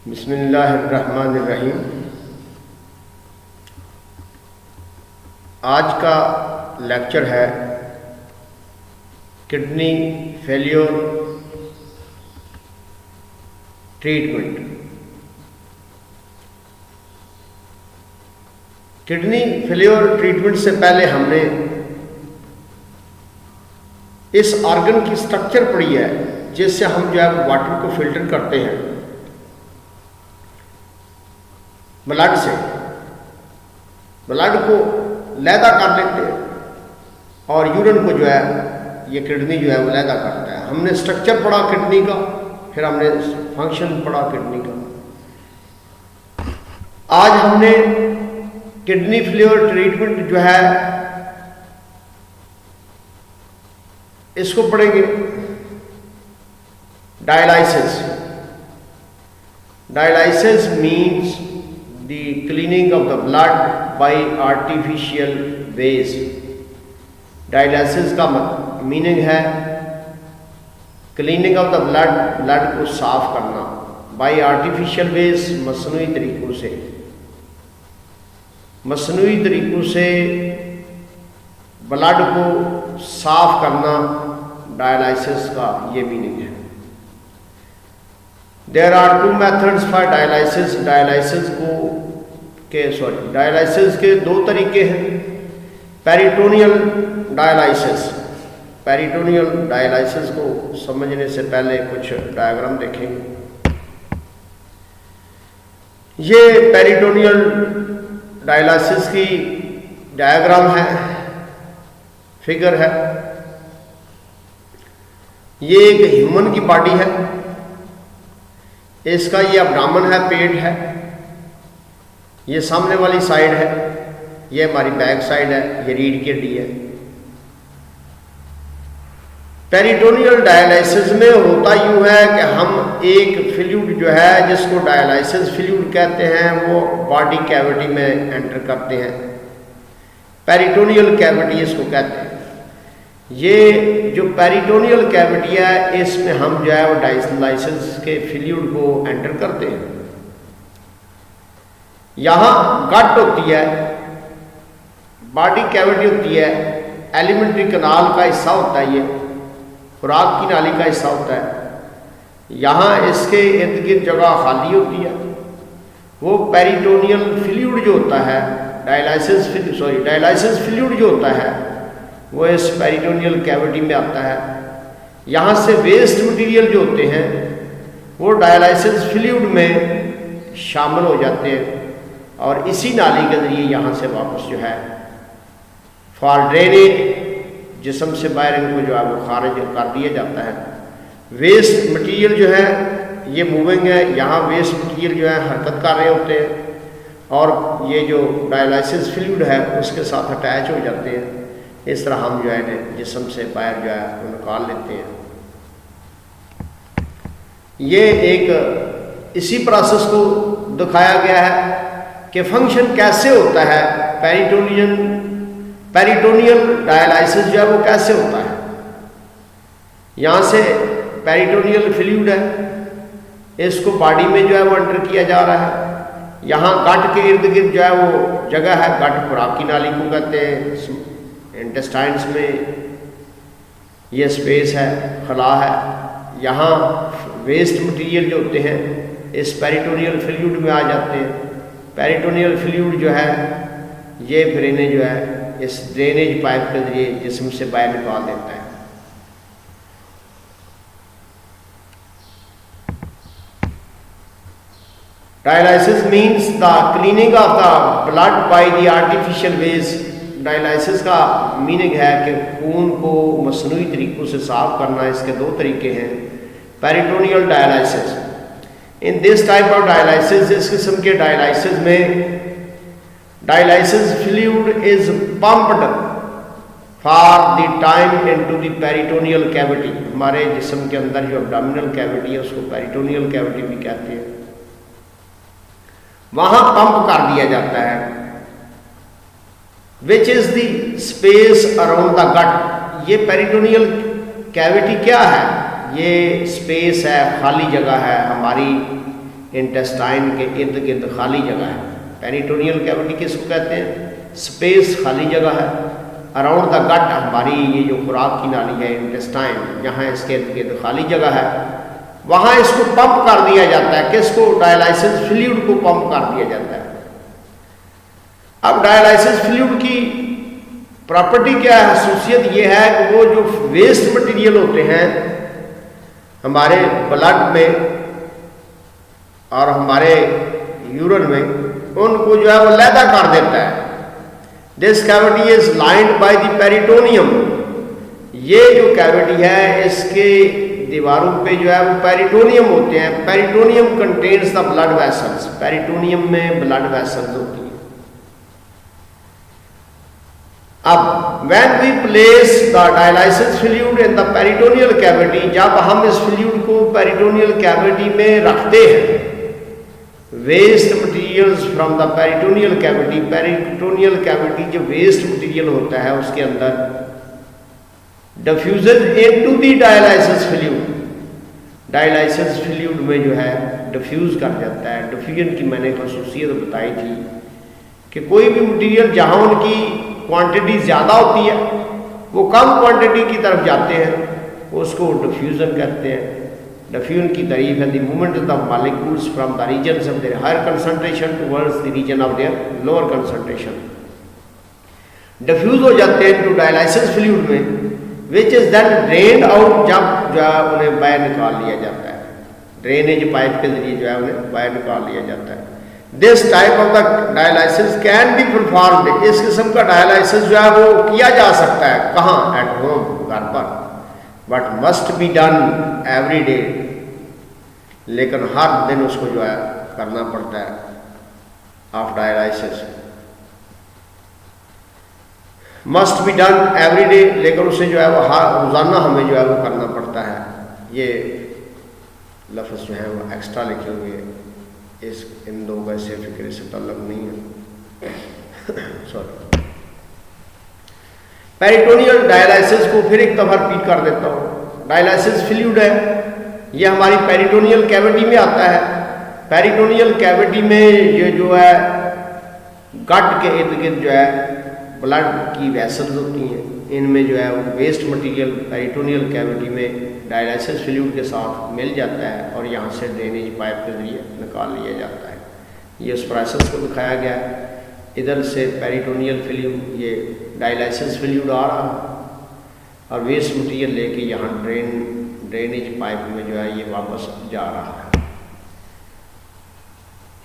बिस्मिल्लाहिर्रहमानिर्रहीम। आज का लेक्चर है kidney failure treatment. Kidney failure treatment से पहले हमने इस ऑर्गन की स्ट्रक्चर पढ़ी है जिससे हम जो है वाटर को फिल्टर करते हैं ब्लड से, ब्लड को लैदा कर लेते हैं और यूरिन को जो है ये किडनी जो है वो लैदा करता है। हमने स्ट्रक्चर पढ़ा किडनी का, फिर हमने फंक्शन पढ़ा किडनी का। आज हमने किडनी फेलियर ट्रीटमेंट जो है इसको पढ़ेंगे। Dialysis. Dialysis means the cleaning of the blood by artificial ways। Dialysis का मीनिंग है cleaning of the blood, blood को साफ करना बाय आर्टिफिशियल वेज, मसनूई तरीकों से। मसनूई तरीकों से ब्लड को साफ करना डायलिसिस का ये मीनिंग है। There are two methods for dialysis. Dialysis के दो तरीके हैं। Peritoneal dialysis. पेरिटोनियल डायलिसिस को समझने से पहले कुछ डायग्राम देखेंगे। ये पेरिटोनियल डायलिसिस की डायग्राम है, फिगर है। ये एक ह्यूमन की बॉडी है, इसका ये अब्डामन है, पेट है, ये सामने वाली साइड है, ये हमारी बैक साइड है, ये रीढ़ की हड्डी है। पेरिटोनियल डायलिसिस में होता यूं है कि हम एक फ्लूइड जो है जिसको डायलिसिस फ्लूइड कहते हैं वो बॉडी कैविटी में एंटर करते हैं। पेरिटोनियल कैविटी इसको कहते हैं। ये जो पेरिटोनियल कैविटी है इसमें हम जो है वो डायलिसिस के फ्लूइड को एंटर करते हैं। यहाँ गट होती है, बॉडी कैविटी होती है, एलिमेंट्री कनाल का हिस्सा होता है, ये खुराक की नाली का हिस्सा होता है। यहाँ इसके इर्द गिर्द जगह खाली होती है। वो पेरिटोनियल फ्लूइड जो होता है डायलिसिस फ्लूइड जो होता है वो इस पेरिटोनियल कैविटी में आता है। यहाँ से वेस्ट मटेरियल जो होते हैं वो डायलिसिस फ्लूइड में शामिल हो जाते हैं और इसी नाली के जरिए यहाँ से वापस जो है फॉर ड्रेनेज जिस्म से बाहर इनको जो है वो खारिज कर दिया जाता है। वेस्ट मटेरियल जो है ये मूविंग है, यहाँ वेस्ट मटेरियल जो है हरकत कर रहे होते हैं और ये जो डायलिसिस फ्लूइड है उसके साथ अटैच हो जाते हैं। इस तरह हम जो है जिस्म से बाहर जो है वो निकाल लेते हैं। ये एक इसी प्रोसेस को दिखाया गया है कि फंक्शन कैसे होता है। पेरिटोनियल डायलिसिस जो है वो कैसे होता है। यहाँ से पेरिटोनियल फ्लूइड है, इसको बॉडी में जो है वो एंटर किया जा रहा है। यहाँ गट के इर्द गिर्द जो है वो जगह है, गट खुराक की नाली को कहते हैं। इंटेस्टाइन्स में ये स्पेस है, खला है। यहाँ वेस्ट मटेरियल जो होते हैं इस पेरिटोनियल फ्लूइड में आ जाते हैं। पेरिटोनियल फ्लूइड जो है ये फिर इन्हें जो है इस ड्रेनेज पाइप के जरिए जिस्म से बाहर निकाल देता है। Dialysis means the cleaning of the blood by the artificial ways. Dialysis का मीनिंग है कि खून को मसनूई तरीकों से साफ करना। इसके दो तरीके हैं। Peritoneal dialysis. In this type of dialysis, इस किस्म के डायलिसिस में dialysis fluid is pumped for the time into the peritoneal cavity. हमारे जिस्म के अंदर जो एब्डोमिनल कैविटी है उसको पेरिटोनियल कैविटी भी कहते हैं। वहां पंप कर दिया जाता है। Which is the space around the gut. ये पेरिटोनियल कैविटी क्या है? ये स्पेस है, खाली जगह है हमारी इंटेस्टाइन के इर्द गिर्द खाली जगह है। पेरिटोनियल कैविटी किसको कहते हैं? स्पेस, खाली जगह है अराउंड द गट। हमारी ये जो खुराक की नाली है इंटेस्टाइन, यहाँ इसके इर्द गिर्द खाली जगह है, वहाँ इसको पंप कर दिया जाता है। किसको? डायलाइसिस फ्लूइड को पंप कर दिया जाता है। अब डायलाइसिस फ्लूइड की प्रॉपर्टी क्या है? खसूसियत ये है कि वो जो वेस्ट मटेरियल होते हैं हमारे ब्लड में और हमारे यूरिन में, उनको जो है वो लैदा कर देता है। This cavity is lined by the peritoneum. ये जो कैविटी है इसके दीवारों पे जो है वो पेरिटोनियम होते हैं। Peritoneum contains the blood vessels. Peritoneum में ब्लड वेसल्स होती हैं। अब when we place the dialysis fluid in the peritoneal cavity, जब हम इस फ्लूइड को पेरिटोनियल कैविटी में रखते हैं, waste materials from the peritoneal cavity, peritoneal cavity जो वेस्ट मटेरियल होता है उसके अंदर diffusion into the dialysis fluid, dialysis fluid में जो है डिफ्यूज कर जाता है। डिफ्यूजन की मैंने खसूसियत बताई थी कि कोई भी मटेरियल जहाँ उनकी क्वांटिटी ज़्यादा होती है वो कम क्वांटिटी की तरफ जाते हैं, उसको डिफ्यूजन कहते हैं। डिफ्यूजन की तारीफ है the movement of the molecules from the regions of their higher concentration towards the region of their lower concentration. Diffuse हो जाते हैं टू डायलाइसिस फ्लूइड में, which is then drained out, जब जो है उन्हें बाहर निकाल लिया जाता है। ड्रेनेज पाइप के जरिए जो है उन्हें बाहर निकाल लिया जाता है। This type of the dialysis can be performed. इस किस्म का डायलाइसिस जो है वो किया जा सकता है। कहाँ? एट होम, घर पर। But must be done every day, लेकिन हर दिन उसको जो है करना पड़ता है। Of dialysis must be done every day, लेकिन उसे जो है वो रोज़ाना हमें जो है वो करना पड़ता है। ये लफ्ज़ जो है वो एक्स्ट्रा लिखे हुए हैं, इस इन दो का से फिक्र से तल्लुक़ नहीं है। सॉरी। पेरिटोनियल डायलाइसिस को फिर एक दफ़ा रिपीट कर देता हूँ। डायलाइसिस फ्लूइड है, ये हमारी पेरिटोनियल कैविटी में आता है। पेरिटोनियल कैविटी में ये जो है गट के इर्द गिर्द जो है ब्लड की वेसल्स होती हैं, इनमें जो है वो वेस्ट मटेरियल पेरिटोनियल कैविटी में डायलाइसिस फ्लूइड के साथ मिल जाता है और यहाँ से ड्रेनेज पाइप के जरिए निकाल लिया जाता है। ये उस प्रोसेस को दिखाया गया है। इधर से पेरिटोनियल फ्लूइड, ये डायलाइसिस फ्लूइड आ रहा है और वेस्ट मटेरियल लेके यहाँ ड्रेनेज पाइप में जो है ये वापस जा रहा है।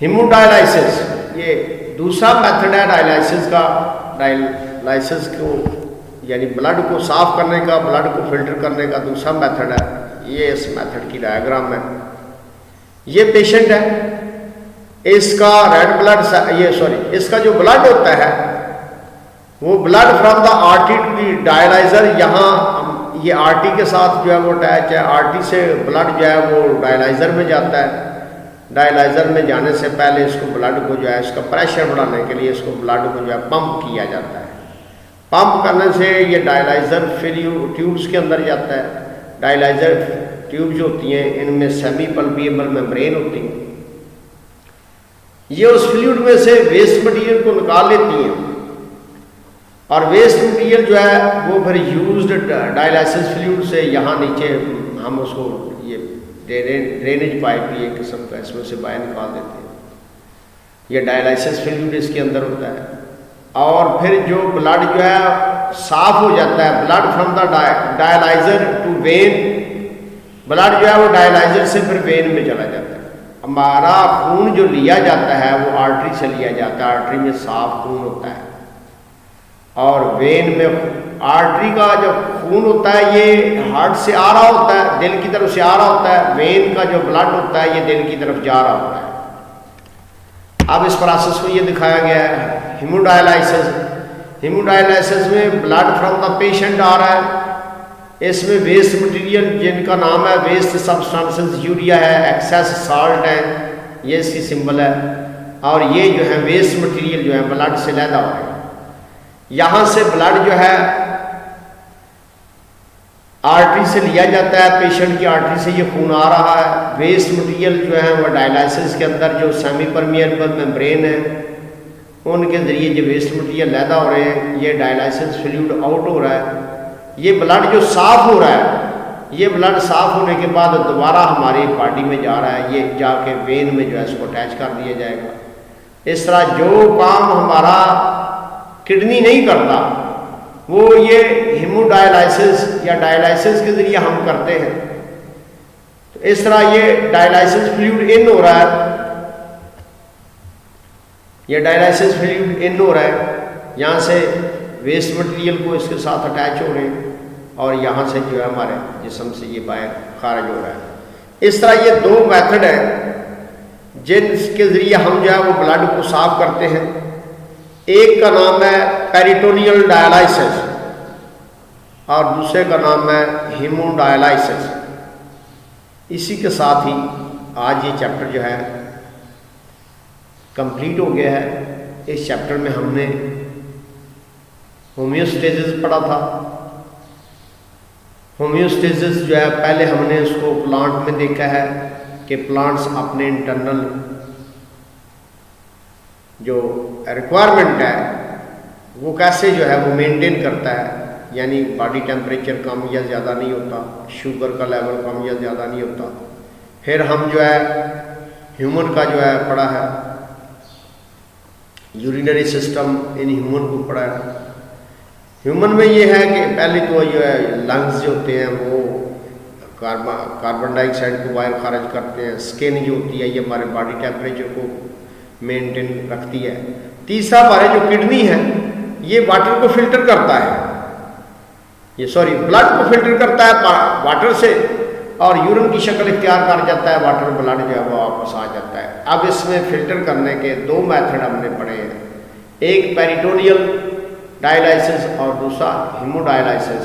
हीमोडायलाइसिस, ये दूसरा मेथड है डायलाइसिस का। डायलाइसिस को यानी ब्लड को साफ करने का, ब्लड को फिल्टर करने का दूसरा मेथड है। ये इस मेथड की डायग्राम है। ये पेशेंट है, इसका रेड ब्लड, इसका जो ब्लड होता है वो blood from the artery to the dialyzer, यहाँ ये आर्टरी के साथ जो है वो अटैच है। आर्टरी से ब्लड जो है वो डायलाइजर में जाता है। डायलाइजर में जाने से पहले इसको ब्लड को जो है इसका प्रेशर बढ़ाने के लिए इसको ब्लड को जो है पंप किया जाता है। पंप करने से ये डायलाइजर ट्यूब्स के अंदर जाता है। डायलाइजर ट्यूब्स जो होती हैं इनमें सेमी पल्पिएबल मेम्ब्रेन होती हैं। ये उस फ्लूइड में से वेस्ट मटेरियल को निकाल लेती हैं और वेस्ट मटेरियल जो है वो फिर यूज्ड डायलाइसिस फ्लूइड से यहाँ नीचे हम उसको ये ड्रेनेज पाइप भी एक किस्म का इसमें से बाहर निकाल देते हैं। ये डायलाइसिस फ्लूइड इसके अंदर होता है और फिर जो ब्लड जो है साफ हो जाता है। Blood from the dialyzer to vein, blood जो है वो डायलाइजर से फिर वेन में चला जाता है। हमारा खून जो लिया जाता है वो आर्टरी से लिया जाता है। आर्टरी में साफ खून होता है और वेन में, आर्टरी का जो खून होता है ये हार्ट से आ रहा होता है, दिल की तरफ से आ रहा होता है। वेन का जो ब्लड होता है ये दिल की तरफ जा रहा होता है। अब इस प्रोसेस को ये दिखाया गया है। हीमोडायलाइसिस, हीमोडायलाइसिस में ब्लड फ्रॉम द पेशेंट आ रहा है। इसमें वेस्ट मटेरियल जिनका नाम है वेस्ट सब्सटेंसेस, यूरिया है, एक्सेस साल्ट है, ये इसकी सिंबल है। और ये जो है वेस्ट मटेरियल जो है ब्लड से लैदा हुआ है। यहाँ से ब्लड जो है आर्टरी से लिया जाता है, पेशेंट की आर्टरी से ये खून आ रहा है। वेस्ट मटेरियल जो है वह डायलिसिस के अंदर जो सेमी परमिएबल मेम्ब्रेन है उनके ज़रिए जो वेस्ट मटेरियल लैदा हो रहे हैं, ये डायलिसिस फ्लूइड आउट हो रहा है। ये ब्लड जो साफ़ हो रहा है, ये ब्लड साफ़ होने के बाद दोबारा हमारी बॉडी में जा रहा है, ये जाके वेन में जो है इसको अटैच कर दिया जाएगा। इस तरह जो काम हमारा किडनी नहीं करता वो ये हीमोडायलिसिस या डायलिसिस के ज़रिए हम करते हैं। तो इस तरह ये डायलिसिस फ्लूइड इन हो रहा है, ये डायलिसिस फ्लूइड इन हो रहा है, यहाँ से वेस्ट मटेरियल को इसके साथ अटैच हो रहे हैं और यहाँ से जो है हमारे जिस्म से ये बाहर खारिज हो रहा है। इस तरह ये दो मेथड है जिनके ज़रिए हम जो है वो ब्लड को साफ करते हैं। एक का नाम है पेरिटोनियल डायलिसिस और दूसरे का नाम है हीमोडायलिसिस। इसी के साथ ही आज ये चैप्टर जो है कंप्लीट हो गया है। इस चैप्टर में हमने होम्योस्टेसिस पढ़ा था। होम्योस्टेसिस जो है पहले हमने उसको प्लांट में देखा है कि प्लांट्स अपने इंटरनल जो रिक्वायरमेंट है वो कैसे जो है वो मेंटेन करता है, यानी बॉडी टेम्परेचर कम या ज़्यादा नहीं होता, शुगर का लेवल कम या ज़्यादा नहीं होता। फिर हम जो है ह्यूमन का जो है पढ़ा है, यूरिनरी सिस्टम इन ह्यूमन को पढ़ा है। ह्यूमन में ये है कि पहले तो जो है लंग्स जो होते हैं वो कार्बन डाइऑक्साइड को बाहर खारिज करते हैं। स्किन जो होती है ये हमारे बॉडी टेम्परेचर को मेंटेन रखती है। तीसरा हमारे जो किडनी है ये वाटर को फिल्टर करता है, ब्लड को फिल्टर करता है वाटर से और यूरिन की शक्ल इख्तियार कर जाता है, वाटर ब्लड जो है वो वापस आ जाता है। अब इसमें फिल्टर करने के दो मेथड हमने पढ़े हैं, एक पेरिटोनियल डायलिसिस और दूसरा हीमोडायलिसिस।